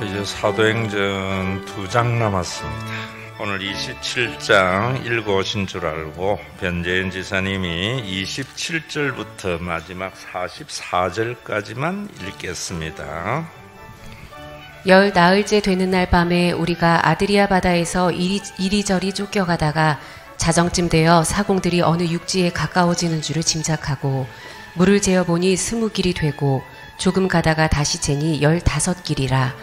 이제 사도행전 2장 남았습니다. 오늘 27장 읽어오신 줄 알고 변재현 지사님이 27절부터 마지막 44절까지만 읽겠습니다. 열 나흘째 되는 날 밤에 우리가 아드리아 바다에서 이리저리 쫓겨가다가 자정쯤 되어 사공들이 어느 육지에 가까워지는 줄을 짐작하고 물을 재어보니 20길이 되고 조금 가다가 다시 재니 15길이라.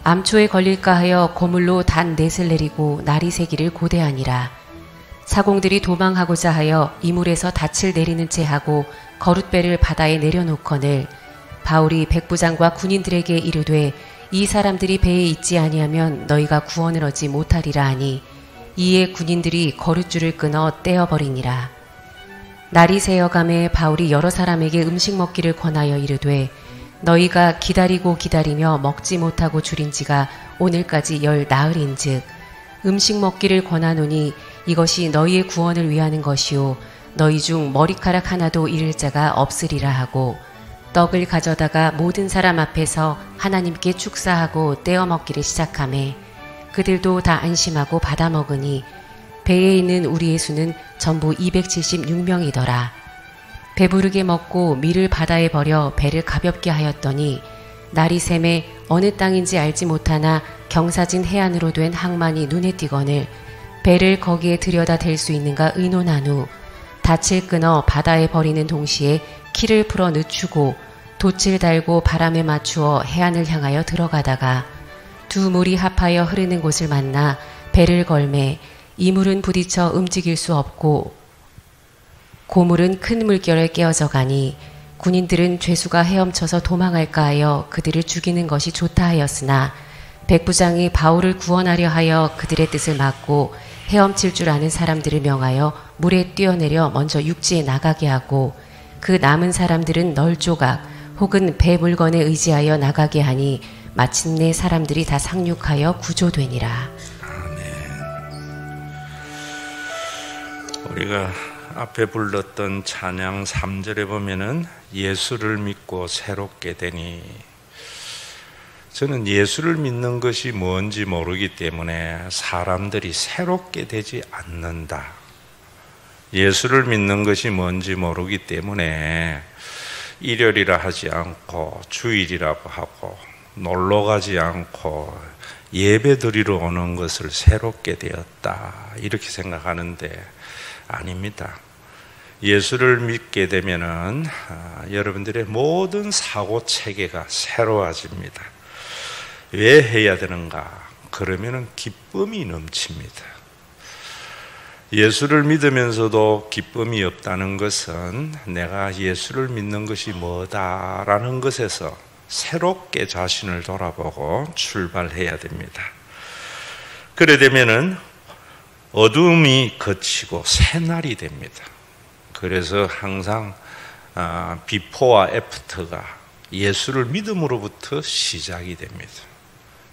암초에 걸릴까 하여 고물로 단 넷을 내리고 날이 새기를 고대하니라. 사공들이 도망하고자 하여 이물에서 닻을 내리는 채 하고 거룻배를 바다에 내려놓거늘 바울이 백부장과 군인들에게 이르되 이 사람들이 배에 있지 아니하면 너희가 구원을 얻지 못하리라 하니 이에 군인들이 거룻줄을 끊어 떼어버리니라. 날이 새어가매 바울이 여러 사람에게 음식 먹기를 권하여 이르되 너희가 기다리고 기다리며 먹지 못하고 줄인 지가 오늘까지 10 나흘인즉 음식 먹기를 권하노니 이것이 너희의 구원을 위하는 것이요 너희 중 머리카락 하나도 잃을 자가 없으리라 하고 떡을 가져다가 모든 사람 앞에서 하나님께 축사하고 떼어 먹기를 시작하매 그들도 다 안심하고 받아 먹으니 배에 있는 우리의 수는 전부 276명이더라. 배부르게 먹고 밀을 바다에 버려 배를 가볍게 하였더니 날이 샘에 어느 땅인지 알지 못하나 경사진 해안으로 된 항만이 눈에 띄거늘 배를 거기에 들여다 댈 수 있는가 의논한 후 닻을 끊어 바다에 버리는 동시에 키를 풀어 늦추고 돛을 달고 바람에 맞추어 해안을 향하여 들어가다가 두 물이 합하여 흐르는 곳을 만나 배를 걸매 이 물은 부딪혀 움직일 수 없고 고물은 큰 물결에 깨어져 가니 군인들은 죄수가 헤엄쳐서 도망할까 하여 그들을 죽이는 것이 좋다 하였으나 백부장이 바울을 구원하려 하여 그들의 뜻을 막고 헤엄칠 줄 아는 사람들을 명하여 물에 뛰어내려 먼저 육지에 나가게 하고 그 남은 사람들은 널조각 혹은 배 물건에 의지하여 나가게 하니 마침내 사람들이 다 상륙하여 구조되니라. 우리가 앞에 불렀던 찬양 3절에 보면은 예수를 믿고 새롭게 되니, 저는 예수를 믿는 것이 뭔지 모르기 때문에 사람들이 새롭게 되지 않는다. 예수를 믿는 것이 뭔지 모르기 때문에 일요일이라 하지 않고 주일이라고 하고 놀러 가지 않고 예배 드리러 오는 것을 새롭게 되었다, 이렇게 생각하는데 아닙니다. 예수를 믿게 되면은 여러분들의 모든 사고 체계가 새로워집니다. 왜 해야 되는가? 그러면은 기쁨이 넘칩니다. 예수를 믿으면서도 기쁨이 없다는 것은 내가 예수를 믿는 것이 뭐다라는 것에서 새롭게 자신을 돌아보고 출발해야 됩니다. 그래 되면은 어둠이 거치고 새날이 됩니다. 그래서 항상 비포와 애프터가 예수를 믿음으로부터 시작이 됩니다.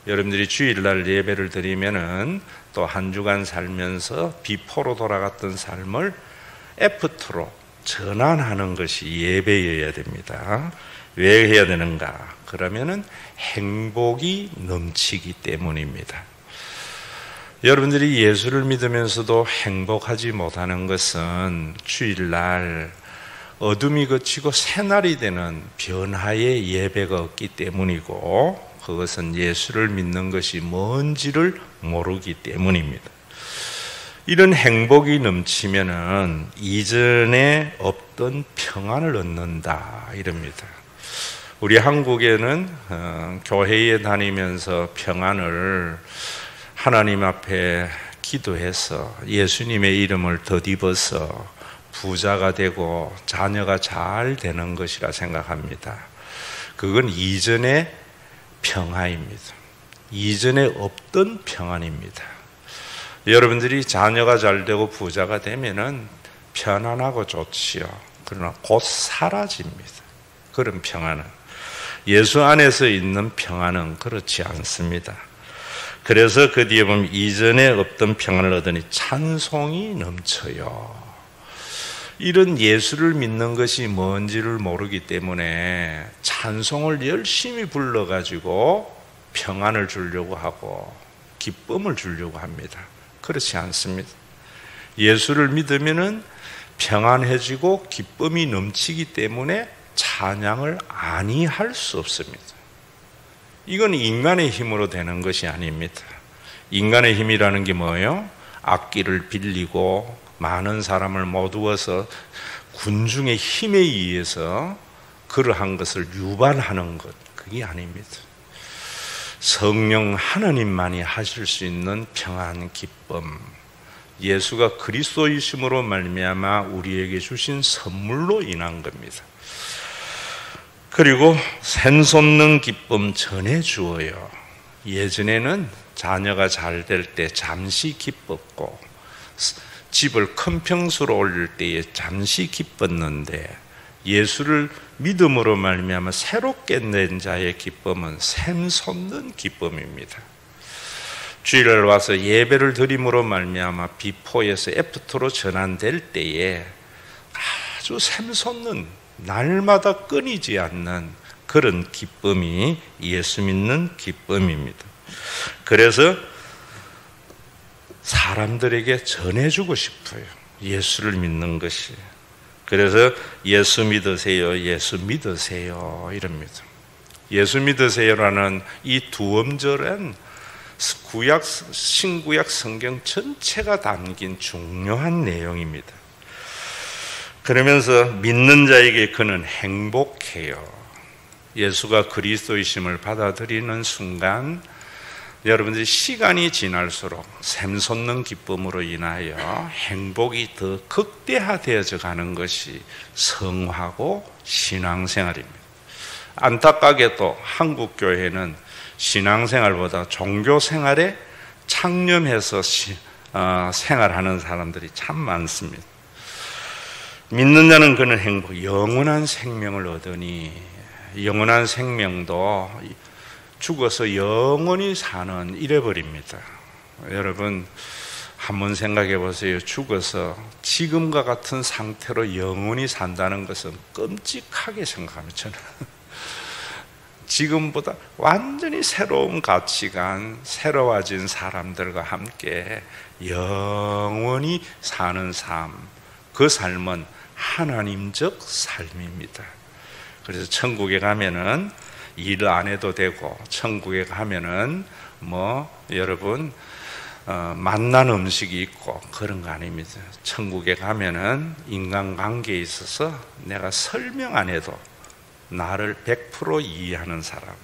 여러분들이 주일날 예배를 드리면은 또 한 주간 살면서 비포로 돌아갔던 삶을 애프터로 전환하는 것이 예배여야 됩니다. 왜 해야 되는가? 그러면은 행복이 넘치기 때문입니다. 여러분들이 예수를 믿으면서도 행복하지 못하는 것은 주일날 어둠이 거치고 새날이 되는 변화의 예배가 없기 때문이고, 그것은 예수를 믿는 것이 뭔지를 모르기 때문입니다. 이런 행복이 넘치면은 이전에 없던 평안을 얻는다, 이럽니다. 우리 한국에는 교회에 다니면서 평안을 하나님 앞에 기도해서 예수님의 이름을 덧입어서 부자가 되고 자녀가 잘 되는 것이라 생각합니다. 그건 이전의 평화입니다. 이전에 없던 평안입니다. 여러분들이 자녀가 잘 되고 부자가 되면은 편안하고 좋지요. 그러나 곧 사라집니다. 그런 평안은. 예수 안에서 있는 평안은 그렇지 않습니다. 그래서 그 뒤에 보면 이전에 없던 평안을 얻으니 찬송이 넘쳐요. 이런 예수를 믿는 것이 뭔지를 모르기 때문에 찬송을 열심히 불러가지고 평안을 주려고 하고 기쁨을 주려고 합니다. 그렇지 않습니다. 예수를 믿으면은 평안해지고 기쁨이 넘치기 때문에 찬양을 아니할 수 없습니다. 이건 인간의 힘으로 되는 것이 아닙니다. 인간의 힘이라는 게 뭐예요? 악기를 빌리고 많은 사람을 모두어서 군중의 힘에 의해서 그러한 것을 유발하는 것, 그게 아닙니다. 성령 하나님만이 하실 수 있는 평안, 기쁨, 예수가 그리스도이심으로 말미암아 우리에게 주신 선물로 인한 겁니다. 그리고 샘솟는 기쁨 전해주어요. 예전에는 자녀가 잘 될 때 잠시 기뻤고 집을 큰 평수로 올릴 때에 잠시 기뻤는데 예수를 믿음으로 말미암아 새롭게 낸 자의 기쁨은 샘솟는 기쁨입니다. 주일날 와서 예배를 드림으로 말미암아 비포에서 애프터로 전환될 때에 아주 샘솟는 날마다 끊이지 않는 그런 기쁨이 예수 믿는 기쁨입니다. 그래서 사람들에게 전해주고 싶어요. 예수를 믿는 것이. 그래서 예수 믿으세요, 예수 믿으세요 이럽니다. 예수 믿으세요라는 이 두 음절은 구약, 신구약 성경 전체가 담긴 중요한 내용입니다. 그러면서 믿는 자에게 그는 행복해요. 예수가 그리스도이심을 받아들이는 순간 여러분들이 시간이 지날수록 샘솟는 기쁨으로 인하여 행복이 더 극대화되어져 가는 것이 성화고 신앙생활입니다. 안타깝게도 한국 교회는 신앙생활보다 종교생활에 창념해서 생활하는 사람들이 참 많습니다. 믿는 자는 그는 행복, 영원한 생명을 얻으니 영원한 생명도 죽어서 영원히 사는 이래버립니다. 여러분 한번 생각해 보세요. 죽어서 지금과 같은 상태로 영원히 산다는 것은 끔찍하게 생각합니다. 저는 지금보다 완전히 새로운 가치관, 새로워진 사람들과 함께 영원히 사는 삶, 그 삶은 하나님적 삶입니다. 그래서 천국에 가면은 일 안 해도 되고, 천국에 가면은 여러분 맛난 음식이 있고 그런 거 아닙니다. 천국에 가면은 인간관계에 있어서 내가 설명 안 해도 나를 100% 이해하는 사람,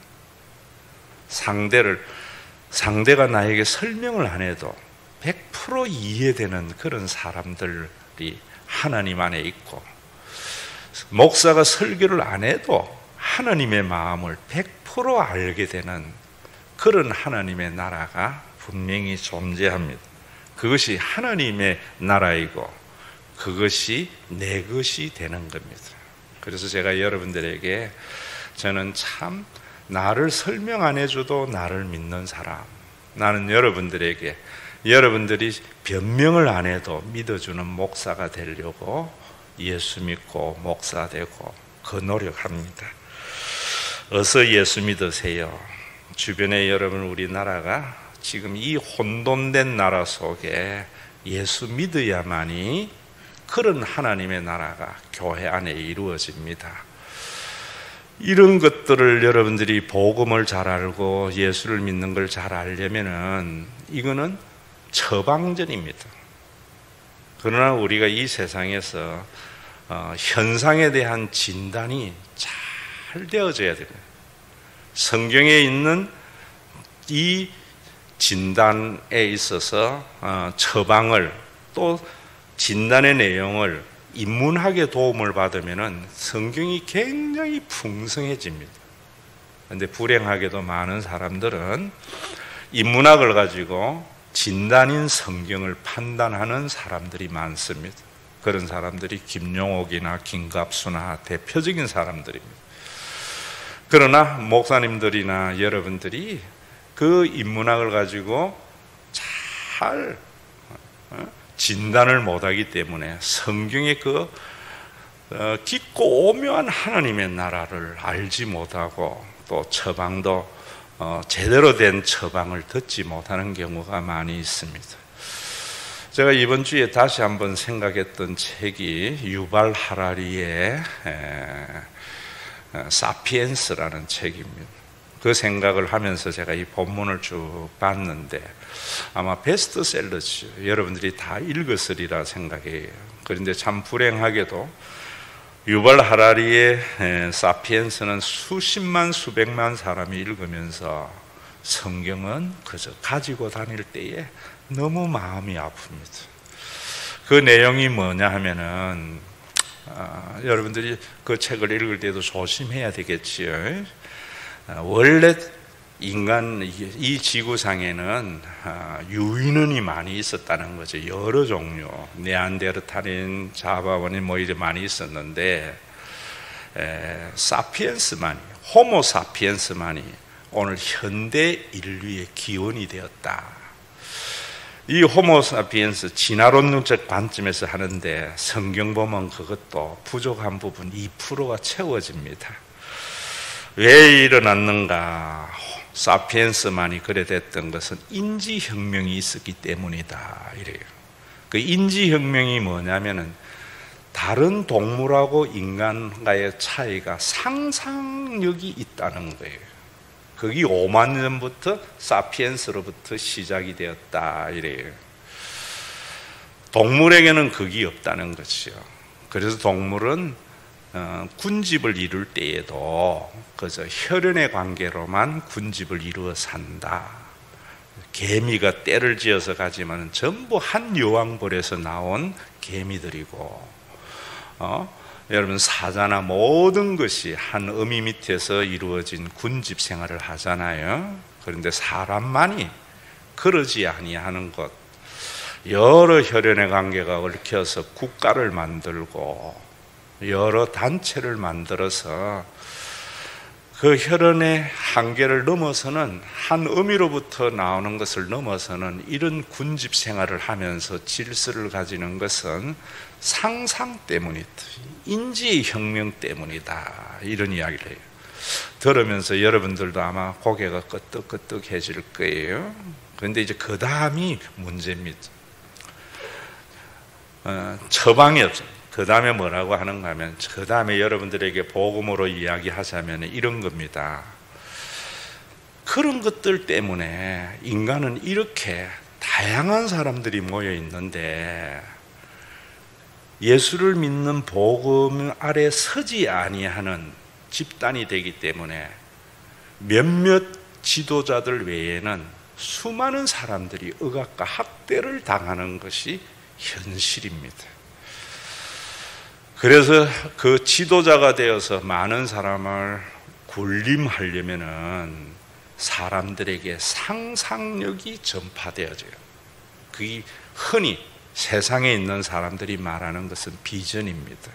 상대가 나에게 설명을 안 해도 100% 이해되는 그런 사람들이 하나님 안에 있고, 목사가 설교를 안 해도 하나님의 마음을 100% 알게 되는 그런 하나님의 나라가 분명히 존재합니다. 그것이 하나님의 나라이고 그것이 내 것이 되는 겁니다. 그래서 제가 여러분들에게, 저는 참 나를 설명 안 해줘도 나를 믿는 사람, 나는 여러분들에게 여러분들이 변명을 안 해도 믿어주는 목사가 되려고 예수 믿고 목사 되고 그 노력합니다. 어서 예수 믿으세요. 주변에 여러분, 우리나라가 지금 이 혼돈된 나라 속에 예수 믿어야만이 그런 하나님의 나라가 교회 안에 이루어집니다. 이런 것들을 여러분들이 복음을 잘 알고 예수를 믿는 걸 잘 알려면은 이거는 처방전입니다. 그러나 우리가 이 세상에서 현상에 대한 진단이 잘 되어져야 됩니다. 성경에 있는 이 진단에 있어서 처방을, 또 진단의 내용을 인문학의 도움을 받으면 성경이 굉장히 풍성해집니다. 그런데 불행하게도 많은 사람들은 인문학을 가지고 진단인 성경을 판단하는 사람들이 많습니다. 그런 사람들이 김용옥이나 김갑수나 대표적인 사람들입니다. 그러나 목사님들이나 여러분들이 그 인문학을 가지고 잘 진단을 못하기 때문에 성경의 그 깊고 오묘한 하나님의 나라를 알지 못하고 또 처방도 제대로 된 처방을 듣지 못하는 경우가 많이 있습니다. 제가 이번 주에 다시 한번 생각했던 책이 유발 하라리의 사피엔스라는 책입니다. 그 생각을 하면서 제가 이 본문을 쭉 봤는데 아마 베스트셀러죠. 여러분들이 다 읽었으리라 생각해요. 그런데 참 불행하게도 유발 하라리의 사피엔스는 수십만 수백만 사람이 읽으면서 성경은 그저 가지고 다닐 때에 너무 마음이 아픕니다. 그 내용이 뭐냐 하면은 여러분들이 그 책을 읽을 때도 조심해야 되겠지요. 원래 인간 이 지구상에는 유인원이 많이 있었다는 거죠. 여러 종류, 네안데르탈인, 자바원이 뭐 이제 많이 있었는데 사피엔스만이, 호모 사피엔스만이 오늘 현대 인류의 기원이 되었다. 이 호모 사피엔스 진화론론적 관점에서 하는데 성경 보면 그것도 부족한 부분 2%가 채워집니다. 왜 일어났는가? 사피엔스만이 그래 됐던 것은 인지혁명이 있었기 때문이다 이래요. 그 인지혁명이 뭐냐면은 다른 동물하고 인간과의 차이가 상상력이 있다는 거예요. 그게 5만 년부터 사피엔스로부터 시작이 되었다 이래요. 동물에게는 그게 없다는 것이요. 그래서 동물은 군집을 이룰 때에도 그저 혈연의 관계로만 군집을 이루어 산다. 개미가 떼를 지어서 가지만 전부 한 여왕벌에서 나온 개미들이고, 여러분 사자나 모든 것이 한 어미 밑에서 이루어진 군집 생활을 하잖아요. 그런데 사람만이 그러지 아니하는 것, 여러 혈연의 관계가 얽혀서 국가를 만들고 여러 단체를 만들어서 그 혈연의 한계를 넘어서는 한 어미로부터 나오는 것을 넘어서는 이런 군집 생활을 하면서 질서를 가지는 것은 상상 때문이다. 인지의 혁명 때문이다. 이런 이야기를 해요. 들으면서 여러분들도 아마 고개가 끄덕끄덕해질 거예요. 그런데 이제 그 다음이 문제입니다. 처방이 없어요. 그 다음에 뭐라고 하는가 하면, 그 다음에 여러분들에게 복음으로 이야기하자면 이런 겁니다. 그런 것들 때문에 인간은 이렇게 다양한 사람들이 모여 있는데 예수를 믿는 복음 아래 서지 아니하는 집단이 되기 때문에 몇몇 지도자들 외에는 수많은 사람들이 억압과 학대를 당하는 것이 현실입니다. 그래서 그 지도자가 되어서 많은 사람을 군림하려면은 사람들에게 상상력이 전파되어져요. 그게 흔히 세상에 있는 사람들이 말하는 것은 비전입니다.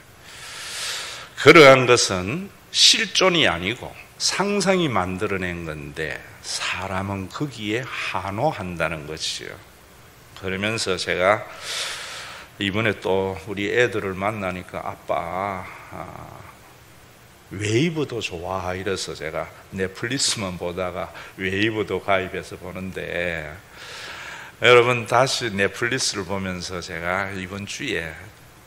그러한 것은 실존이 아니고 상상이 만들어낸 건데 사람은 거기에 한호한다는 것이요. 그러면서 제가 이번에 또 우리 애들을 만나니까 아빠 웨이브도 좋아 이래서 제가 넷플릭스만 보다가 웨이브도 가입해서 보는데, 여러분 다시 넷플릭스를 보면서 제가 이번 주에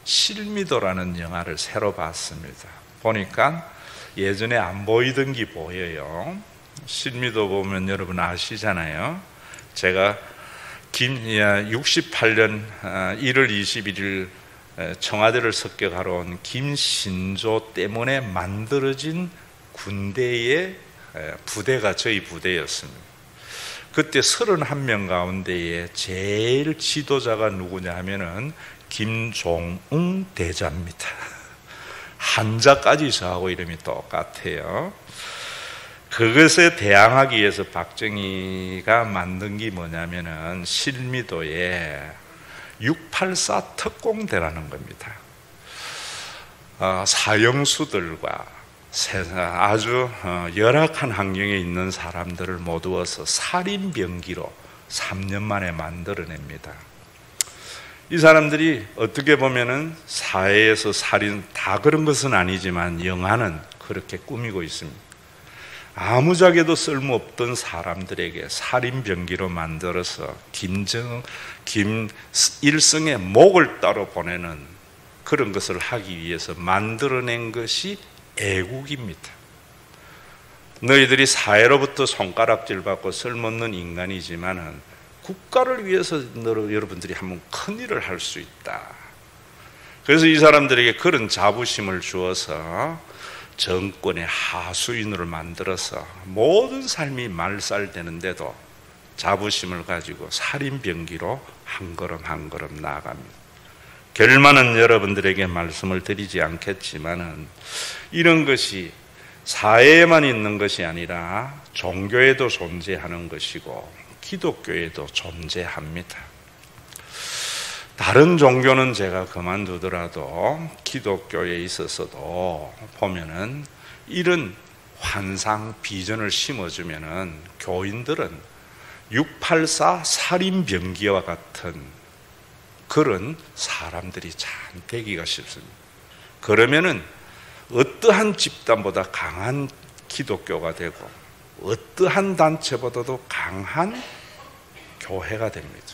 실미도라는 영화를 새로 봤습니다. 보니까 예전에 안 보이던 게 보여요. 실미도 보면 여러분 아시잖아요. 제가 68년 1월 21일 청와대를 습격하러 온 김신조 때문에 만들어진 군대의 부대가 저희 부대였습니다. 그때 31명 가운데에 제일 지도자가 누구냐 하면은 김종웅 대자입니다. 한자까지 저하고 이름이 똑같아요. 그것에 대항하기 위해서 박정희가 만든 게 뭐냐면은 실미도에 684 특공대라는 겁니다. 사형수들과 아주 열악한 환경에 있는 사람들을 모두어서 살인병기로 3년 만에 만들어냅니다. 이 사람들이 어떻게 보면은 사회에서 살인 다 그런 것은 아니지만 영화는 그렇게 꾸미고 있습니다. 아무짝에도 쓸모없던 사람들에게 살인병기로 만들어서 김일성의 목을 따로 보내는 그런 것을 하기 위해서 만들어낸 것이 애국입니다. 너희들이 사회로부터 손가락질 받고 쓸모없는 인간이지만은 국가를 위해서 여러분들이 한번 큰일을 할 수 있다. 그래서 이 사람들에게 그런 자부심을 주어서 정권의 하수인으로 만들어서 모든 삶이 말살되는데도 자부심을 가지고 살인병기로 한 걸음 한 걸음 나아갑니다. 결말은 여러분들에게 말씀을 드리지 않겠지만은 이런 것이 사회에만 있는 것이 아니라 종교에도 존재하는 것이고 기독교에도 존재합니다. 다른 종교는 제가 그만두더라도 기독교에 있어서도 보면은 이런 환상 비전을 심어주면은 교인들은 684 살인병기와 같은 그런 사람들이 참 되기가 쉽습니다. 그러면은 어떠한 집단보다 강한 기독교가 되고 어떠한 단체보다도 강한 교회가 됩니다.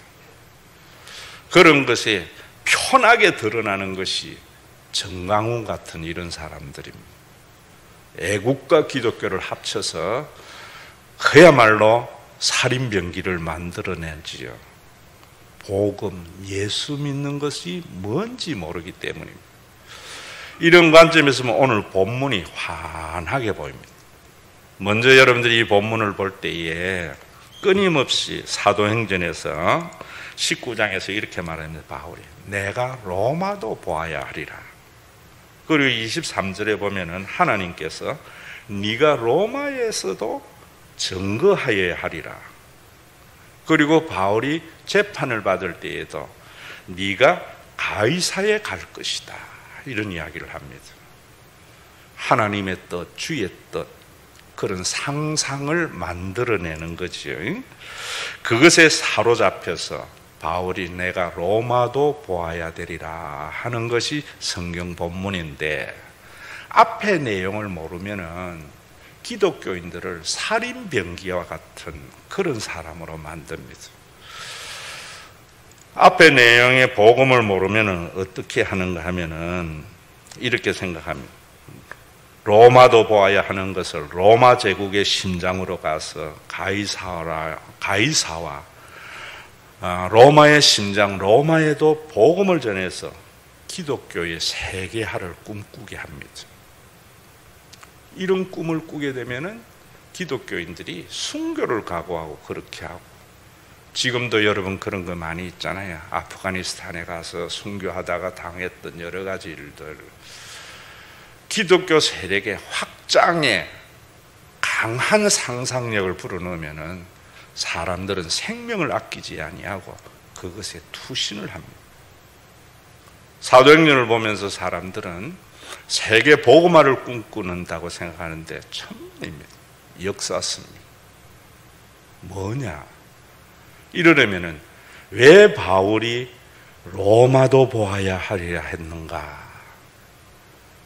그런 것에 편하게 드러나는 것이 정강훈 같은 이런 사람들입니다. 애국과 기독교를 합쳐서 그야말로 살인병기를 만들어내지요. 복음, 예수 믿는 것이 뭔지 모르기 때문입니다. 이런 관점에서 오늘 본문이 환하게 보입니다. 먼저 여러분들이 이 본문을 볼 때에 끊임없이 사도행전에서 19장에서 이렇게 말합니다. 바울이 내가 로마도 보아야 하리라. 그리고 23절에 보면은 하나님께서 네가 로마에서도 증거하여야 하리라. 그리고 바울이 재판을 받을 때에도 네가 가이사에 갈 것이다. 이런 이야기를 합니다. 하나님의 뜻, 주의 뜻, 그런 상상을 만들어내는 거지요. 그것에 사로잡혀서 바울이 내가 로마도 보아야 되리라 하는 것이 성경 본문인데 앞에 내용을 모르면은 기독교인들을 살인병기와 같은 그런 사람으로 만듭니다. 앞에 내용의 복음을 모르면은 어떻게 하는가 하면은 이렇게 생각합니다. 로마도 보아야 하는 것을 로마 제국의 심장으로 가서 가이사와 로마의 심장 로마에도 복음을 전해서 기독교의 세계화를 꿈꾸게 합니다. 이런 꿈을 꾸게 되면은 기독교인들이 순교를 각오하고 그렇게 하고, 지금도 여러분 그런 거 많이 있잖아요. 아프가니스탄에 가서 순교하다가 당했던 여러 가지 일들. 기독교 세력의 확장에 강한 상상력을 불어넣으면은 사람들은 생명을 아끼지 아니하고 그것에 투신을 합니다. 사도행전을 보면서 사람들은 세계 복음화를 꿈꾸는다고 생각하는데 천만입니다. 역사습니다. 뭐냐? 이러려면은 왜 바울이 로마도 보아야 하리라 했는가?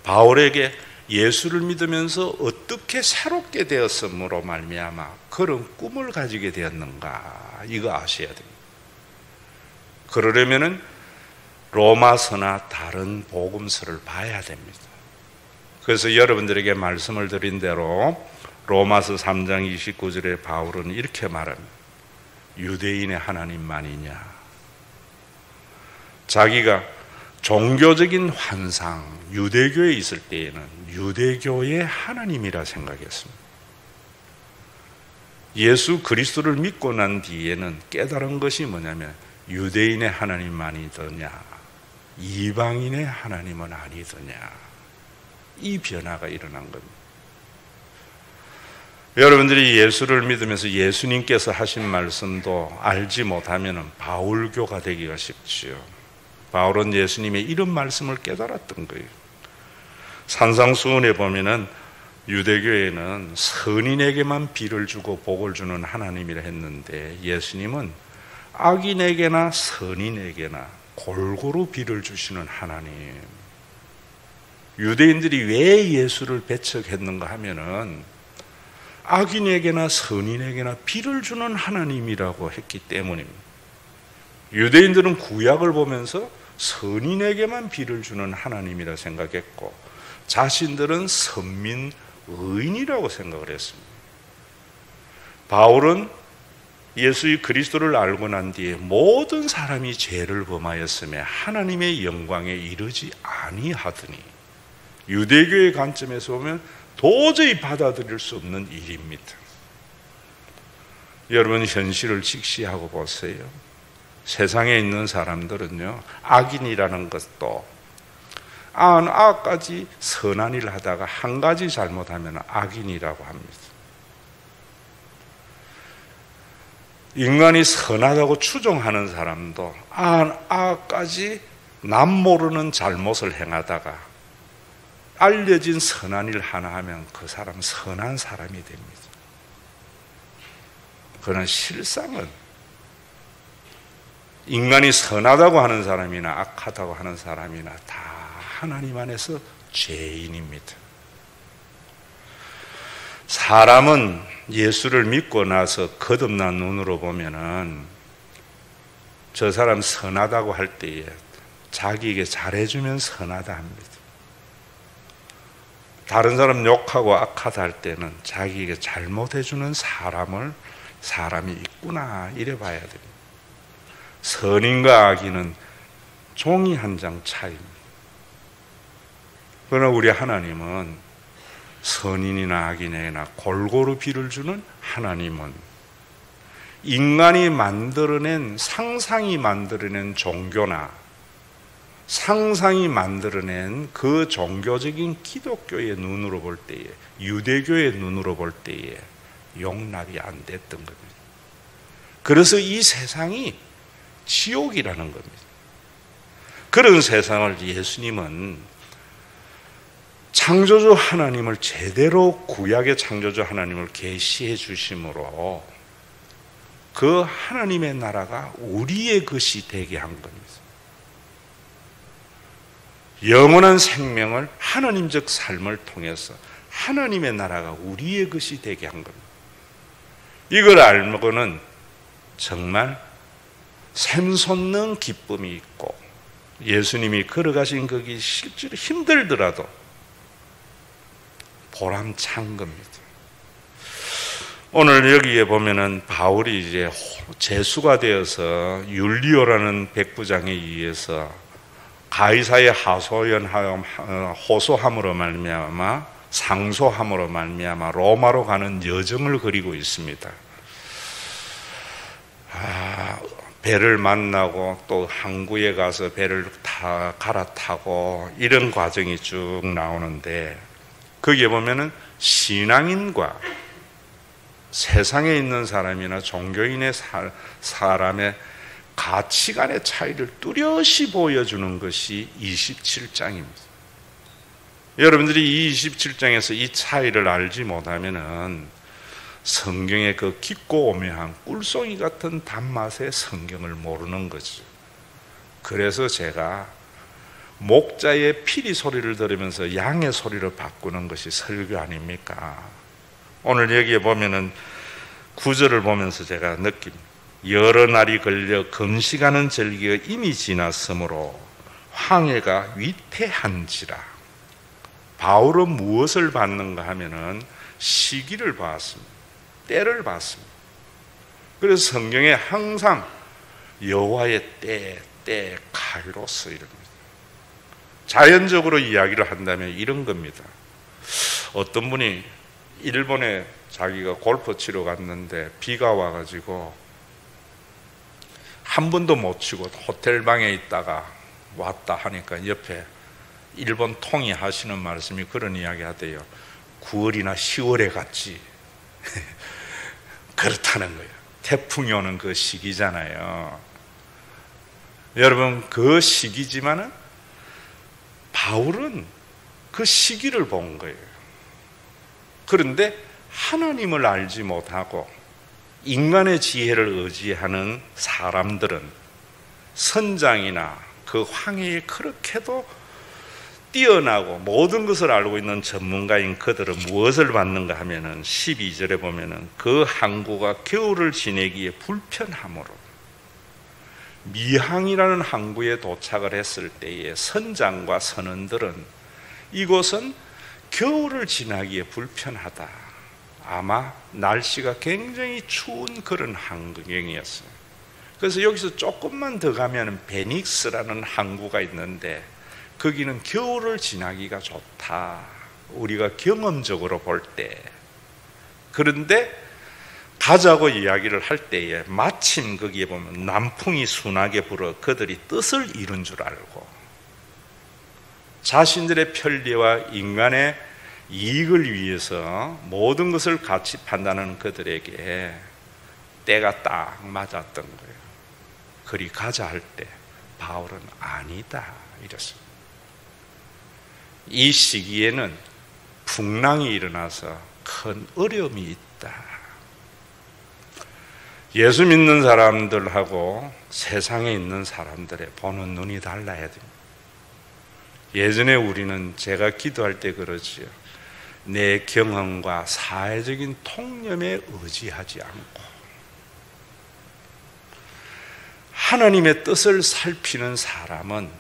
바울에게 예수를 믿으면서 어떻게 새롭게 되었음으로 말미암아 그런 꿈을 가지게 되었는가? 이거 아셔야 됩니다. 그러려면은 로마서나 다른 복음서를 봐야 됩니다. 그래서 여러분들에게 말씀을 드린 대로 로마서 3장 29절에 바울은 이렇게 말합니다. 유대인의 하나님만이냐? 자기가 종교적인 환상, 유대교에 있을 때에는 유대교의 하나님이라 생각했습니다. 예수 그리스도를 믿고 난 뒤에는 깨달은 것이 뭐냐면 유대인의 하나님만이더냐, 이방인의 하나님은 아니더냐, 이 변화가 일어난 겁니다. 여러분들이 예수를 믿으면서 예수님께서 하신 말씀도 알지 못하면 바울교가 되기가 쉽지요. 바울은 예수님의 이런 말씀을 깨달았던 거예요. 산상수훈에 보면은 유대교에는 선인에게만 비를 주고 복을 주는 하나님이라 했는데 예수님은 악인에게나 선인에게나 골고루 비를 주시는 하나님. 유대인들이 왜 예수를 배척했는가 하면은 악인에게나 선인에게나 비를 주는 하나님이라고 했기 때문입니다. 유대인들은 구약을 보면서 선인에게만 비를 주는 하나님이라 생각했고 자신들은 선민 의인이라고 생각을 했습니다. 바울은 예수의 그리스도를 알고 난 뒤에 모든 사람이 죄를 범하였으며 하나님의 영광에 이르지 아니하더니, 유대교의 관점에서 보면 도저히 받아들일 수 없는 일입니다. 여러분, 현실을 직시하고 보세요. 세상에 있는 사람들은요, 악인이라는 것도 악까지 선한 일을 하다가 한 가지 잘못하면 악인이라고 합니다. 인간이 선하다고 추정하는 사람도 악까지 남 모르는 잘못을 행하다가 알려진 선한 일 하나 하면 그 사람은 선한 사람이 됩니다. 그러나 실상은 인간이 선하다고 하는 사람이나 악하다고 하는 사람이나 다 하나님 안에서 죄인입니다. 사람은 예수를 믿고 나서 거듭난 눈으로 보면은 저 사람 선하다고 할 때에 자기에게 잘해주면 선하다 합니다. 다른 사람 욕하고 악하다 할 때는 자기에게 잘못해주는 사람이 있구나 이래 봐야 됩니다. 선인과 악인은 종이 한 장 차이입니다. 그러나 우리 하나님은 선인이나 악인에게나 골고루 비를 주는 하나님은 인간이 만들어낸, 상상이 만들어낸 종교나 상상이 만들어낸 그 종교적인 기독교의 눈으로 볼 때에, 유대교의 눈으로 볼 때에 용납이 안 됐던 겁니다. 그래서 이 세상이 지옥이라는 겁니다. 그런 세상을 예수님은 창조주 하나님을 제대로, 구약의 창조주 하나님을 계시해 주심으로 그 하나님의 나라가 우리의 것이 되게 한 겁니다. 영원한 생명을, 하나님적 삶을 통해서 하나님의 나라가 우리의 것이 되게 한 겁니다. 이걸 알고는 정말 샘솟는 기쁨이 있고, 예수님이 걸어가신 거기 실제로 힘들더라도 보람찬 겁니다. 오늘 여기에 보면은 바울이 이제 제수가 되어서 율리오라는 백부장에 의해서 가이사의 호소함으로 말미암아, 상소함으로 말미암아 로마로 가는 여정을 그리고 있습니다. 배를 만나고 또 항구에 가서 배를 갈아타고 이런 과정이 쭉 나오는데, 거기에 보면은 신앙인과 세상에 있는 사람이나 종교인의 사람의 가치관의 차이를 뚜렷이 보여주는 것이 27장입니다. 여러분들이 이 27장에서 이 차이를 알지 못하면은 성경의 그 깊고 오묘한 꿀송이 같은 단맛의 성경을 모르는 거죠. 그래서 제가 목자의 피리 소리를 들으면서 양의 소리로 바꾸는 것이 설교 아닙니까? 오늘 여기에 보면은 구절을 보면서 제가 느낍니다. 여러 날이 걸려 금식하는 절기가 이미 지났으므로 황해가 위태한지라. 바울은 무엇을 봤는가 하면은 시기를 봤습니다. 때를 봤습니다. 그래서 성경에 항상 여호와의 때 카이로스 이럽니다. 자연적으로 이야기를 한다면 이런 겁니다. 어떤 분이 일본에 자기가 골프 치러 갔는데 비가 와가지고 한 번도 못 치고 호텔 방에 있다가 왔다 하니까 옆에 일본 통이 하시는 말씀이 그런 이야기 하대요. 9월이나 10월에 갔지. 그렇다는 거예요. 태풍이 오는 그 시기잖아요. 여러분, 그 시기지만은 바울은 그 시기를 본 거예요. 그런데 하나님을 알지 못하고 인간의 지혜를 의지하는 사람들은 선장이나 그 황해에 그렇게도 뛰어나고 모든 것을 알고 있는 전문가인 그들은 무엇을 받는가 하면은 12절에 보면은 그 항구가 겨울을 지내기에 불편함으로 미항이라는 항구에 도착을 했을 때에 선장과 선원들은 이곳은 겨울을 지나기에 불편하다. 아마 날씨가 굉장히 추운 그런 환경이었어요. 그래서 여기서 조금만 더 가면 베닉스라는 항구가 있는데 거기는 겨울을 지나기가 좋다. 우리가 경험적으로 볼 때. 그런데 가자고 이야기를 할 때에 마침 거기에 보면 남풍이 순하게 불어 그들이 뜻을 이룬 줄 알고 자신들의 편리와 인간의 이익을 위해서 모든 것을 같이 판단하는 그들에게 때가 딱 맞았던 거예요. 그리 가자 할 때 바울은 아니다 이랬습니다. 이 시기에는 풍랑이 일어나서 큰 어려움이 있다. 예수 믿는 사람들하고 세상에 있는 사람들의 보는 눈이 달라야 됩니다. 예전에 우리는 제가 기도할 때 그러지요. 내 경험과 사회적인 통념에 의지하지 않고 하나님의 뜻을 살피는 사람은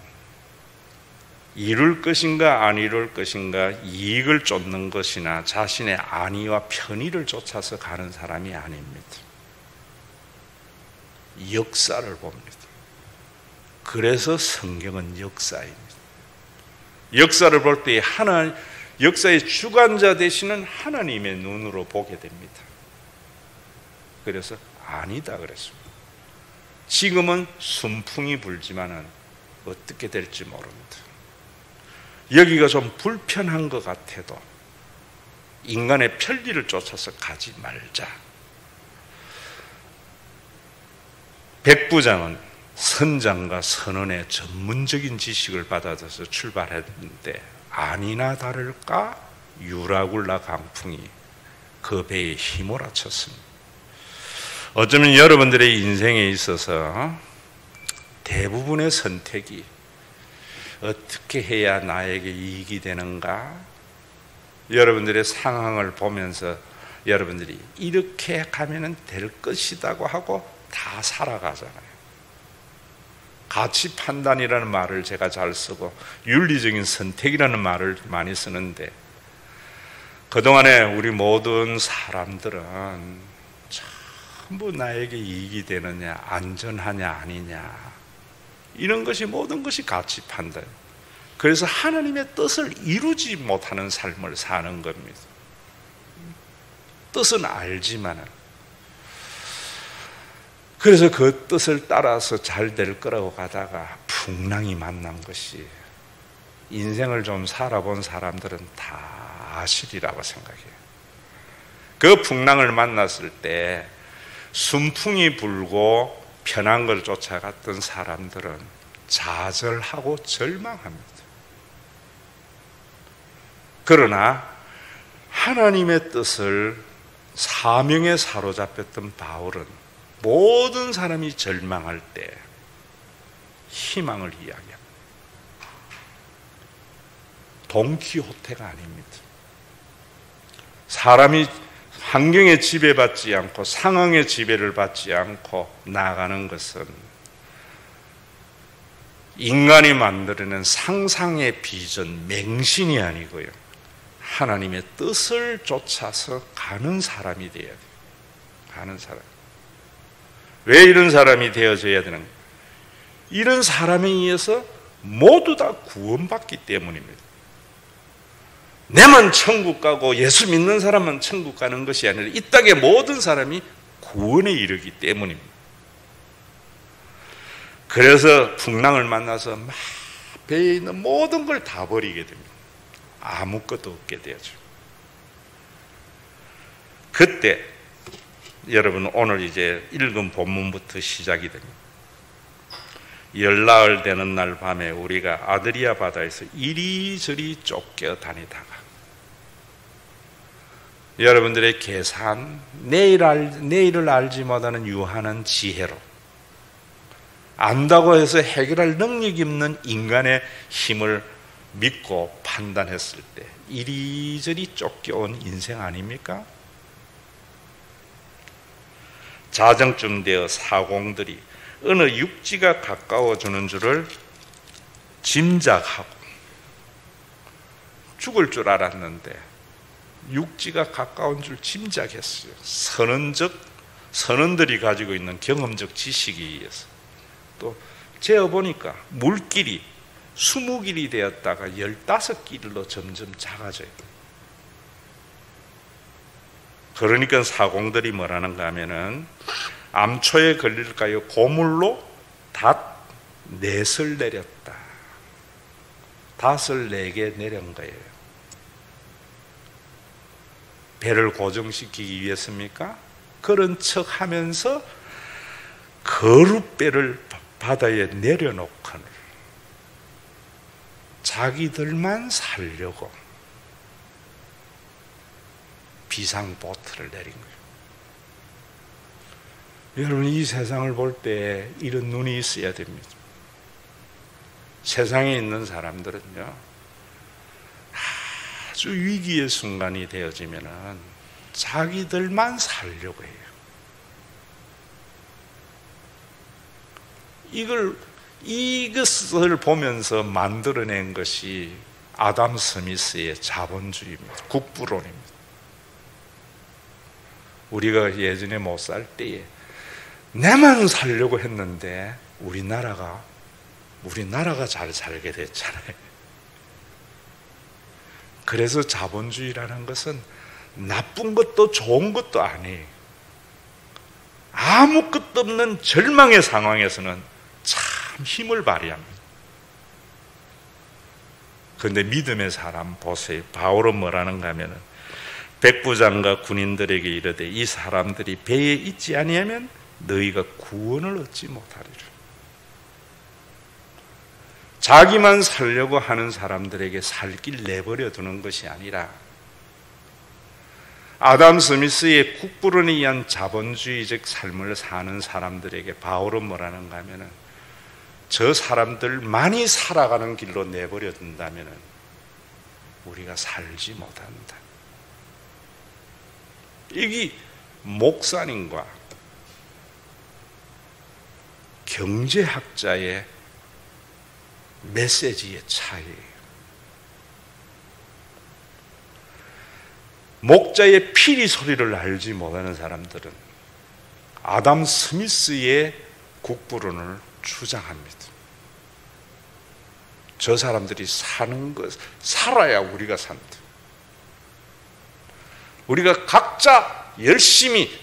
이룰 것인가 안 이룰 것인가 이익을 쫓는 것이나 자신의 안위와 편의를 쫓아서 가는 사람이 아닙니다. 역사를 봅니다. 그래서 성경은 역사입니다. 역사를 볼 때 역사의 주관자 되시는 하나님의 눈으로 보게 됩니다. 그래서 아니다 그랬습니다. 지금은 순풍이 불지만은 어떻게 될지 모릅니다. 여기가 좀 불편한 것 같아도 인간의 편리를 쫓아서 가지 말자. 백부장은 선장과 선원의 전문적인 지식을 받아서 출발했는데 아니나 다를까 유라굴라 강풍이 그 배에 휘몰아쳤습니다. 어쩌면 여러분들의 인생에 있어서 대부분의 선택이 어떻게 해야 나에게 이익이 되는가? 여러분들의 상황을 보면서 여러분들이 이렇게 가면 될 것이라고 하고 다 살아가잖아요. 가치 판단이라는 말을 제가 잘 쓰고 윤리적인 선택이라는 말을 많이 쓰는데 그동안에 우리 모든 사람들은 전부 나에게 이익이 되느냐 안전하냐 아니냐 이런 것이 모든 것이 가치 판단. 그래서 하나님의 뜻을 이루지 못하는 삶을 사는 겁니다. 뜻은 알지만은 그래서 그 뜻을 따라서 잘 될 거라고 가다가 풍랑이 만난 것이 인생을 좀 살아본 사람들은 다 아시리라고 생각해요. 그 풍랑을 만났을 때 순풍이 불고 편한 걸 쫓아갔던 사람들은 좌절하고 절망합니다. 그러나 하나님의 뜻을 사명에 사로잡혔던 바울은 모든 사람이 절망할 때 희망을 이야기합니다. 돈키호테가 아닙니다. 사람이 환경에 지배받지 않고 상황에 지배를 받지 않고 나아가는 것은 인간이 만들어낸 상상의 비전, 맹신이 아니고요. 하나님의 뜻을 쫓아서 가는 사람이 되어야 돼요. 가는 사람. 왜 이런 사람이 되어져야 되는가? 이런 사람에 의해서 모두 다 구원받기 때문입니다. 내만 천국 가고 예수 믿는 사람만 천국 가는 것이 아니라 이 땅의 모든 사람이 구원에 이르기 때문입니다. 그래서 풍랑을 만나서 막 배에 있는 모든 걸 다 버리게 됩니다. 아무것도 없게 되죠. 그때 여러분 오늘 이제 읽은 본문부터 시작이 됩니다. 열나흘 되는 날 밤에 우리가 아드리아 바다에서 이리저리 쫓겨다니다가 여러분들의 계산, 내일을 알지 못하는 유한한 지혜로 안다고 해서 해결할 능력이 없는 인간의 힘을 믿고 판단했을 때 이리저리 쫓겨온 인생 아닙니까? 자정쯤 되어 사공들이 어느 육지가 가까워지는 줄을 짐작하고 죽을 줄 알았는데 육지가 가까운 줄 짐작했어요. 선원들이 가지고 있는 경험적 지식에 의해서. 또 재어보니까 물길이 20길이 되었다가 15길로 점점 작아져요. 그러니까 사공들이 뭐라는가 하면은 암초에 걸릴까요? 고물로 닷넷을 내렸다. 닷을 4개 내린 거예요. 배를 고정시키기 위해서입니까? 그런 척 하면서 거룻배를 바다에 내려놓고는 자기들만 살려고 비상보트를 내린 거예요. 여러분, 이 세상을 볼 때 이런 눈이 있어야 됩니다. 세상에 있는 사람들은요, 아주 위기의 순간이 되어지면은 자기들만 살려고 해요. 이것을 보면서 만들어낸 것이 아담 스미스의 자본주의입니다. 국부론입니다. 우리가 예전에 못 살 때에 내만 살려고 했는데 우리나라가 잘 살게 됐잖아요. 그래서 자본주의라는 것은 나쁜 것도 좋은 것도 아니에요. 아무것도 없는 절망의 상황에서는 참 힘을 발휘합니다. 그런데 믿음의 사람 보세요. 바울은 뭐라는가 하면은 백부장과 군인들에게 이르되 이 사람들이 배에 있지 아니하면 너희가 구원을 얻지 못하리라. 자기만 살려고 하는 사람들에게 살 길 내버려 두는 것이 아니라 아담 스미스의 국부론에 의한 자본주의적 삶을 사는 사람들에게 바울은 뭐라는가 하면은 저 사람들 많이 살아가는 길로 내버려 둔다면은 우리가 살지 못한다. 이게 목사님과 경제학자의 메시지의 차이예요. 목자의 피리 소리를 알지 못하는 사람들은 아담 스미스의 국부론을 주장합니다. 저 사람들이 사는 것, 살아야 우리가 산다. 우리가 각자 열심히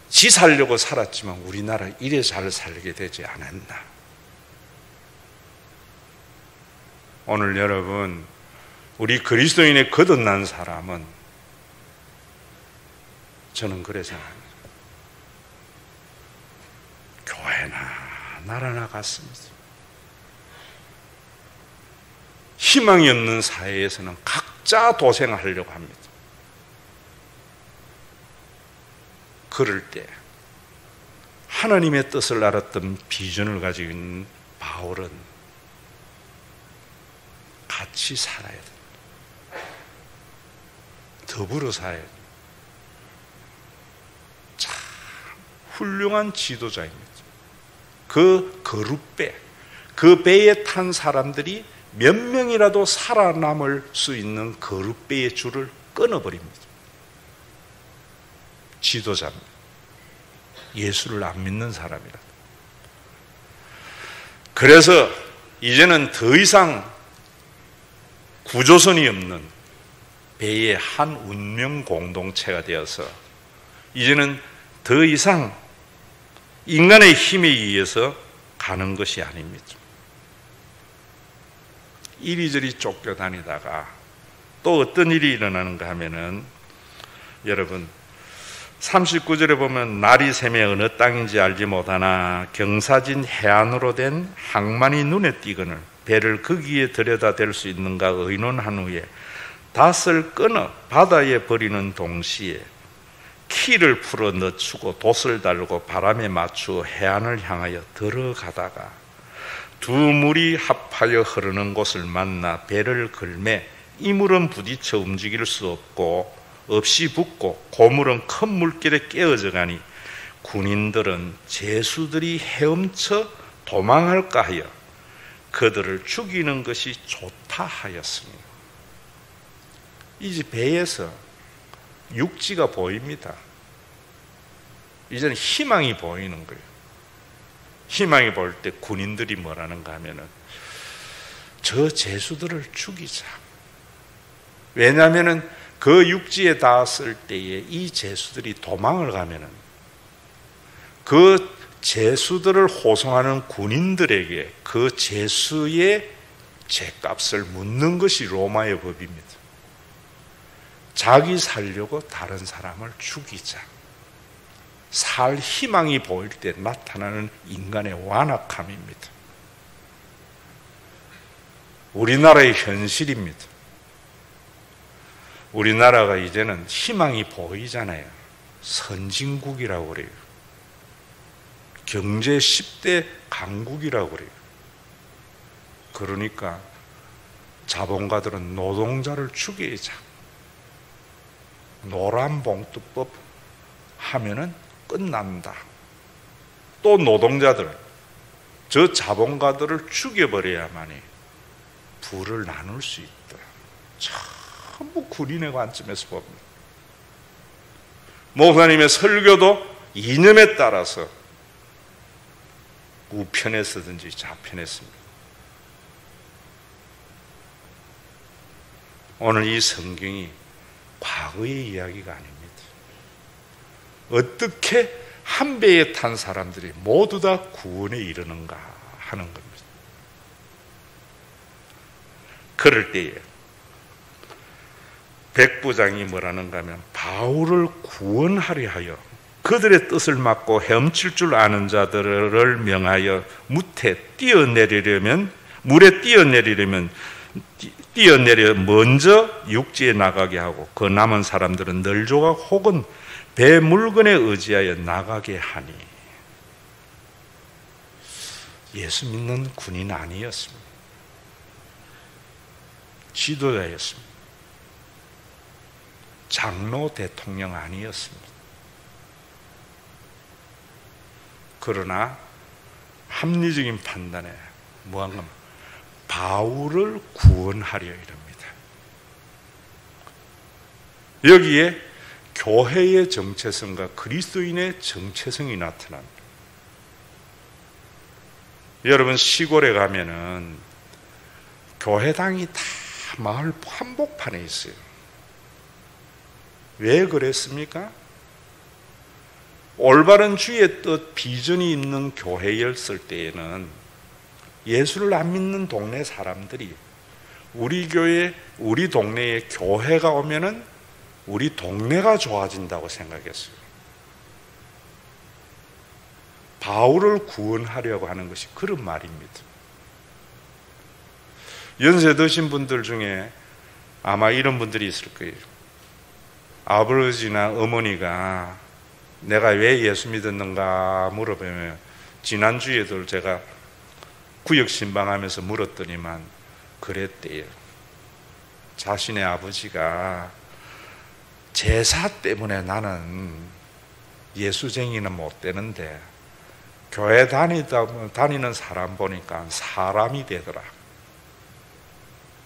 지 살려고 살았지만 우리나라 이래 잘 살게 되지 않았나. 오늘 여러분, 우리 그리스도인의 거듭난 사람은 저는 그래 생각합니다. 교회나 나라나 같습니다. 희망이 없는 사회에서는 각자 도생하려고 합니다. 그럴 때 하나님의 뜻을 알았던 비전을 가지고 있는 바울은 같이 살아야 됩니다. 더불어 살아야 됩니다. 참 훌륭한 지도자입니다. 그 거룻배, 그 배에 탄 사람들이 몇 명이라도 살아남을 수 있는 거룻배의 줄을 끊어버립니다. 지도자입니다. 예수를 안 믿는 사람이라. 그래서 이제는 더 이상 구조선이 없는 배의 한 운명 공동체가 되어서 이제는 더 이상 인간의 힘에 의해서 가는 것이 아닙니다. 이리저리 쫓겨다니다가 또 어떤 일이 일어나는가 하면은 여러분 39절에 보면 날이 새매 어느 땅인지 알지 못하나 경사진 해안으로 된 항만이 눈에 띄거늘 배를 거기에 들여다 댈 수 있는가 의논한 후에 닷을 끊어 바다에 버리는 동시에 키를 풀어 늦추고 돛을 달고 바람에 맞추어 해안을 향하여 들어가다가 두 물이 합하여 흐르는 곳을 만나 배를 걸매 이 물은 부딪혀 움직일 수 없이 붙고 고물은 큰 물길에 깨어져 가니 군인들은 제수들이 헤엄쳐 도망할까 하여 그들을 죽이는 것이 좋다 하였습니다. 이제 배에서 육지가 보입니다. 이제는 희망이 보이는 거예요. 희망이 보일 때 군인들이 뭐라는가 하면은 저 제수들을 죽이자. 왜냐하면은 그 육지에 닿았을 때에 이 제수들이 도망을 가면은 그 제수들을 호송하는 군인들에게 그 제수의 죄값을 묻는 것이 로마의 법입니다. 자기 살려고 다른 사람을 죽이자. 살 희망이 보일 때 나타나는 인간의 완악함입니다. 우리나라의 현실입니다. 우리나라가 이제는 희망이 보이잖아요. 선진국이라고 그래요. 경제 10대 강국이라고 그래요. 그러니까 자본가들은 노동자를 죽이자. 노란봉투법 하면은 끝난다. 또 노동자들, 저 자본가들을 죽여버려야만이 부를 나눌 수 있다. 전부 군인의 관점에서 봅니다. 목사님의 설교도 이념에 따라서 우편에 쓰든지 좌편에 씁니다. 오늘 이 성경이 과거의 이야기가 아닙니다. 어떻게 한 배에 탄 사람들이 모두 다 구원에 이르는가 하는 겁니다. 그럴 때에 백부장이 뭐라는가 하면 바울을 구원하려 하여 그들의 뜻을 막고 헤엄칠 줄 아는 자들을 명하여 물에 뛰어내려 먼저 육지에 나가게 하고 그 남은 사람들은 널조각 혹은 배 물건에 의지하여 나가게 하니. 예수 믿는 군인 아니었습니다. 지도자였습니다. 장로 대통령 아니었습니다. 그러나 합리적인 판단에 뭐한가 바울을 구원하려 이럽니다. 여기에 교회의 정체성과 그리스도인의 정체성이 나타납니다. 여러분 시골에 가면은 교회당이 다 마을 한복판에 있어요. 왜 그랬습니까? 올바른 주의 뜻 비전이 있는 교회였을 때에는 예수를 안 믿는 동네 사람들이 우리 교회, 우리 동네에 교회가 오면은 우리 동네가 좋아진다고 생각했어요. 바울을 구원하려고 하는 것이 그런 말입니다. 연세 드신 분들 중에 아마 이런 분들이 있을 거예요. 아버지나 어머니가 내가 왜 예수 믿었는가 물어보면 지난주에도 제가 구역신방하면서 물었더니만 그랬대요. 자신의 아버지가 제사 때문에 나는 예수쟁이는 못 되는데 교회 다니는 사람 보니까 사람이 되더라.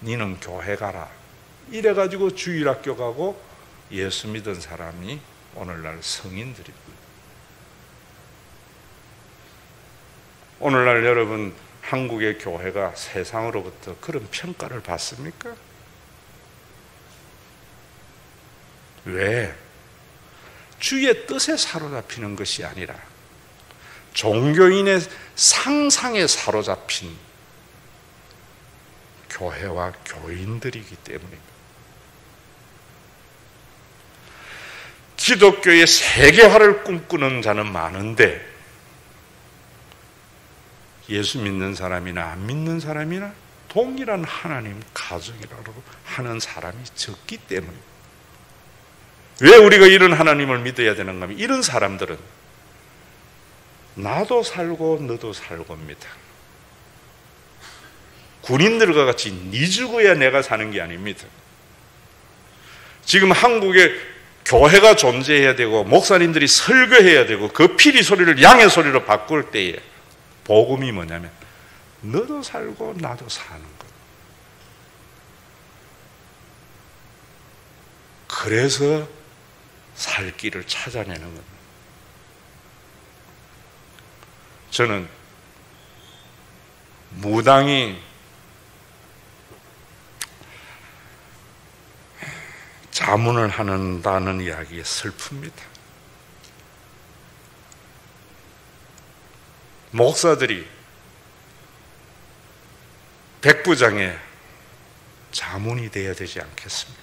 니는 교회 가라. 이래가지고 주일학교 가고 예수 믿은 사람이 오늘날 성인들입니다. 오늘날 여러분 한국의 교회가 세상으로부터 그런 평가를 받습니까? 왜? 주의 뜻에 사로잡히는 것이 아니라 종교인의 상상에 사로잡힌 교회와 교인들이기 때문입니다. 기독교의 세계화를 꿈꾸는 자는 많은데 예수 믿는 사람이나 안 믿는 사람이나 동일한 하나님 가족이라고 하는 사람이 적기 때문입니다. 왜 우리가 이런 하나님을 믿어야 되는가 하면 이런 사람들은 나도 살고 너도 살고입니다. 군인들과 같이 니 죽어야 내가 사는 게 아닙니다. 지금 한국에 교회가 존재해야 되고 목사님들이 설교해야 되고 그 피리 소리를 양의 소리로 바꿀 때에 복음이 뭐냐면 너도 살고 나도 사는 것. 그래서 살 길을 찾아내는 겁니다. 저는 무당이 자문을 한다는 이야기에 슬픕니다. 목사들이 백부장의 자문이 되어야 되지 않겠습니까?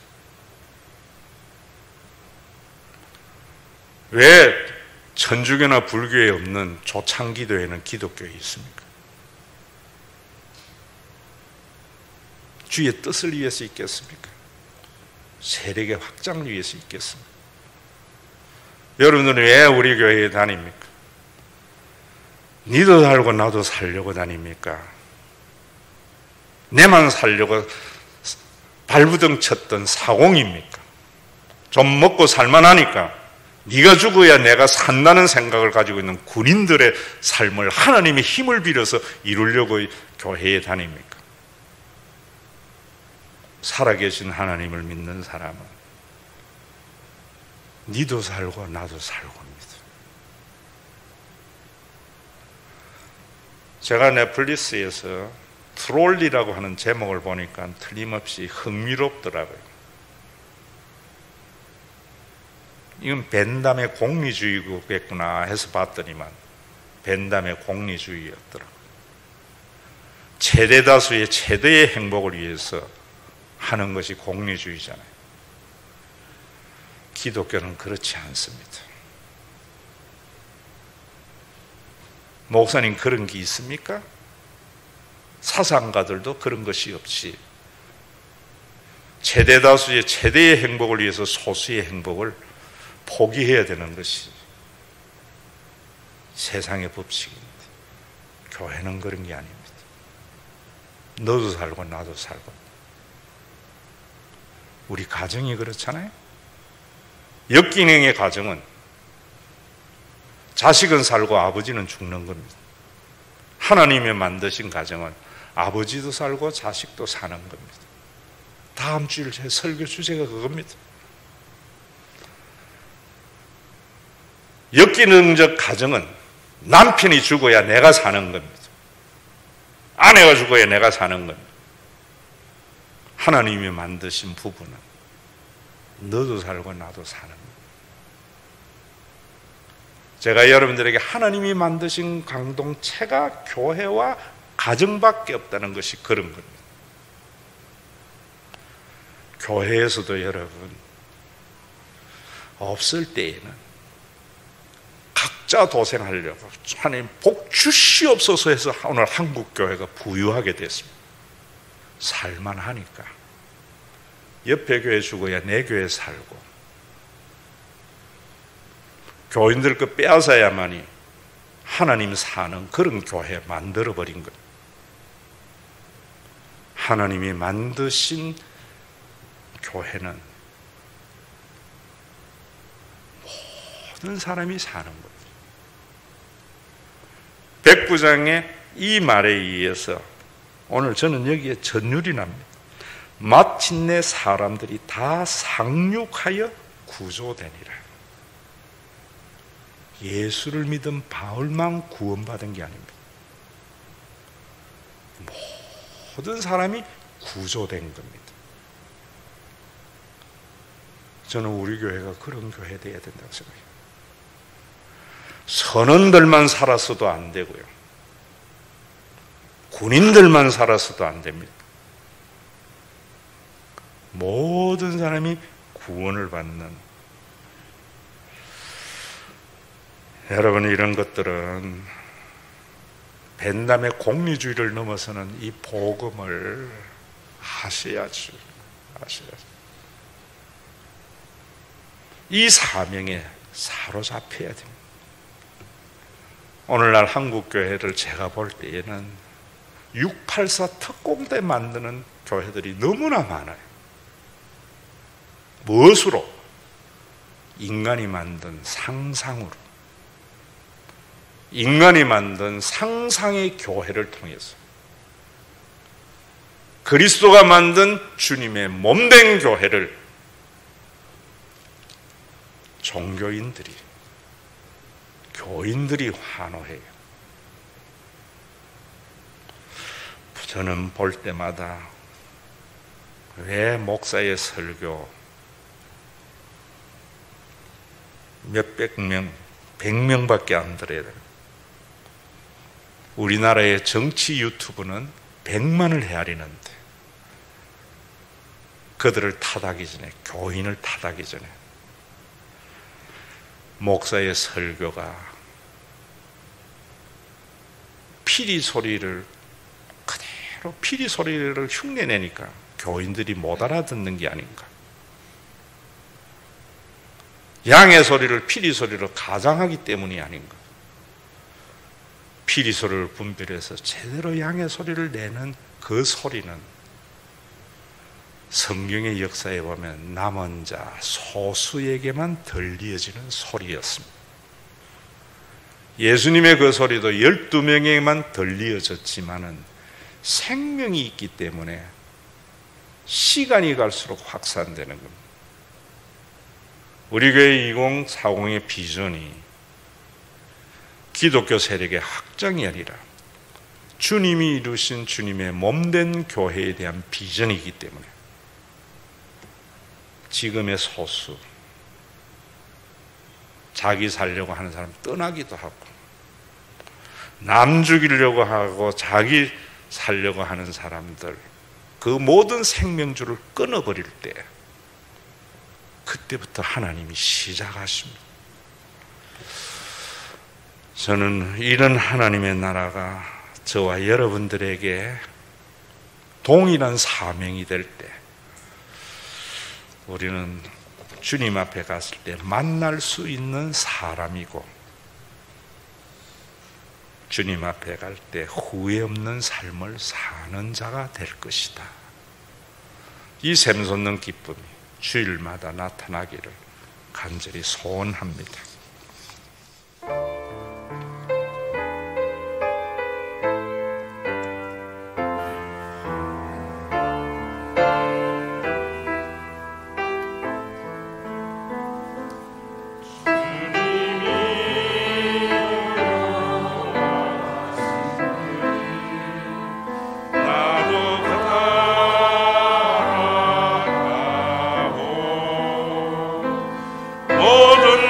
왜 천주교나 불교에 없는 조창기도에는 기독교에 있습니까? 주의 뜻을 위해서 있겠습니까? 세력의 확장을 위해서 있겠습니까? 여러분들은 왜 우리 교회에 다닙니까? 니도 살고 나도 살려고 다닙니까? 내만 살려고 발부둥 쳤던 사공입니까? 좀 먹고 살만하니까 네가 죽어야 내가 산다는 생각을 가지고 있는 군인들의 삶을 하나님의 힘을 빌어서 이루려고 교회에 다닙니까? 살아계신 하나님을 믿는 사람은 니도 살고 나도 살고입니다. 제가 넷플릭스에서 트롤리라고 하는 제목을 보니까 틀림없이 흥미롭더라고요. 이건 벤담의 공리주의겠구나 해서 봤더니만 벤담의 공리주의였더라고요. 최대 다수의 최대의 행복을 위해서 하는 것이 공리주의잖아요. 기독교는 그렇지 않습니다. 목사님 그런 게 있습니까? 사상가들도 그런 것이 없이 최대 다수의 최대의 행복을 위해서 소수의 행복을 포기해야 되는 것이 세상의 법칙입니다. 교회는 그런 게 아닙니다. 너도 살고 나도 살고. 우리 가정이 그렇잖아요. 역기능의 가정은 자식은 살고 아버지는 죽는 겁니다. 하나님이 만드신 가정은 아버지도 살고 자식도 사는 겁니다. 다음 주일 제 설교 주제가 그겁니다. 역기능적 가정은 남편이 죽어야 내가 사는 겁니다. 아내가 죽어야 내가 사는 겁니다. 하나님이 만드신 부부는 너도 살고 나도 사는 겁니다. 제가 여러분들에게 하나님이 만드신 공동체가 교회와 가정밖에 없다는 것이 그런 겁니다. 교회에서도 여러분 없을 때에는 각자 도생하려고 하나님 복 주시옵소서 해서 오늘 한국교회가 부유하게 됐습니다. 살만하니까 옆에 교회 죽어야 내 교회 살고 교인들 그 빼앗아야만이 하나님 사는 그런 교회 만들어버린 것. 하나님이 만드신 교회는 모든 사람이 사는 것. 백부장의 이 말에 의해서 오늘 저는 여기에 전율이 납니다. 마침내 사람들이 다 상륙하여 구조되니라. 예수를 믿은 바울만 구원받은 게 아닙니다. 모든 사람이 구조된 겁니다. 저는 우리 교회가 그런 교회 되어야 된다고 생각해요. 선원들만 살았어도 안 되고요. 군인들만 살았어도 안 됩니다. 모든 사람이 구원을 받는. 여러분, 이런 것들은 벤담의 공리주의를 넘어서는 이 복음을 하셔야죠. 이 사명에 사로잡혀야 됩니다. 오늘날 한국교회를 제가 볼 때에는 684 특공대 만드는 교회들이 너무나 많아요. 무엇으로? 인간이 만든 상상으로. 인간이 만든 상상의 교회를 통해서 그리스도가 만든 주님의 몸된 교회를 종교인들이, 교인들이 환호해요. 저는 볼 때마다 왜 목사의 설교 몇백 명, 100명밖에 안 들어야 돼요. 우리나라의 정치 유튜브는 100만을 헤아리는데 그들을 탓하기 전에, 교인을 탓하기 전에 목사의 설교가 피리 소리를 그대로 피리 소리를 흉내내니까 교인들이 못 알아듣는 게 아닌가. 양의 소리를 피리 소리로 가장하기 때문이 아닌가. 피리 소리를 분별해서 제대로 양의 소리를 내는 그 소리는 성경의 역사에 보면 남은 자 소수에게만 들려지는 소리였습니다. 예수님의 그 소리도 12명에게만 들려졌지만은 생명이 있기 때문에 시간이 갈수록 확산되는 겁니다. 우리 교회 2040의 비전이 기독교 세력의 확장이 아니라 주님이 이루신 주님의 몸된 교회에 대한 비전이기 때문에 지금의 소수, 자기 살려고 하는 사람 떠나기도 하고 남 죽이려고 하고 자기 살려고 하는 사람들, 그 모든 생명줄을 끊어버릴 때 그때부터 하나님이 시작하십니다. 저는 이런 하나님의 나라가 저와 여러분들에게 동일한 사명이 될 때 우리는 주님 앞에 갔을 때 만날 수 있는 사람이고 주님 앞에 갈 때 후회 없는 삶을 사는 자가 될 것이다. 이 샘솟는 기쁨이 주일마다 나타나기를 간절히 소원합니다. 모든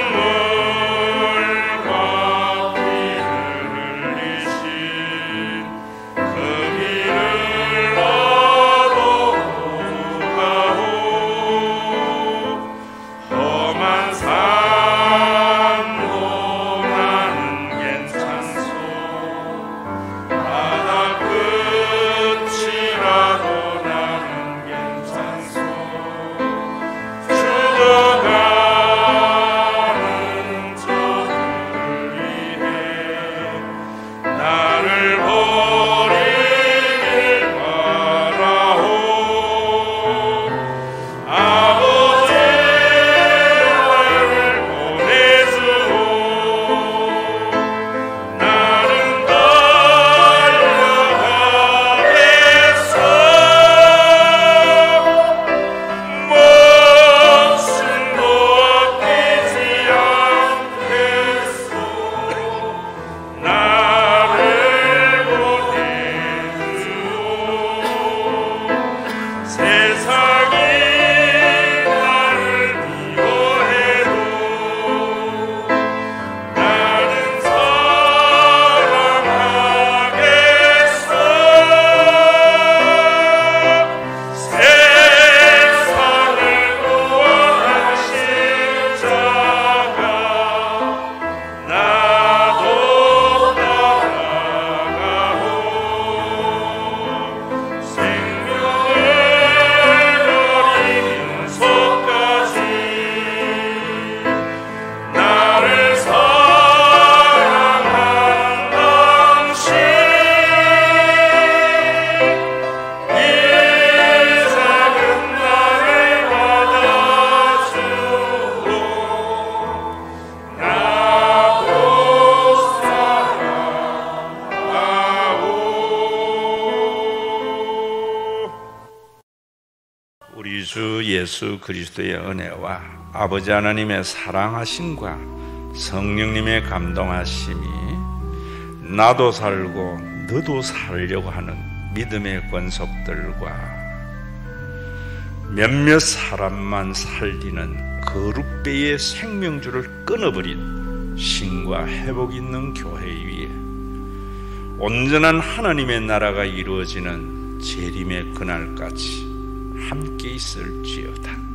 예수 그리스도의 은혜와 아버지 하나님의 사랑하심과 성령님의 감동하심이 나도 살고 너도 살려고 하는 믿음의 권속들과 몇몇 사람만 살리는 거룩배의 생명줄을 끊어버린 신과 회복 있는 교회 위에 온전한 하나님의 나라가 이루어지는 재림의 그날까지 함께 있을지어다.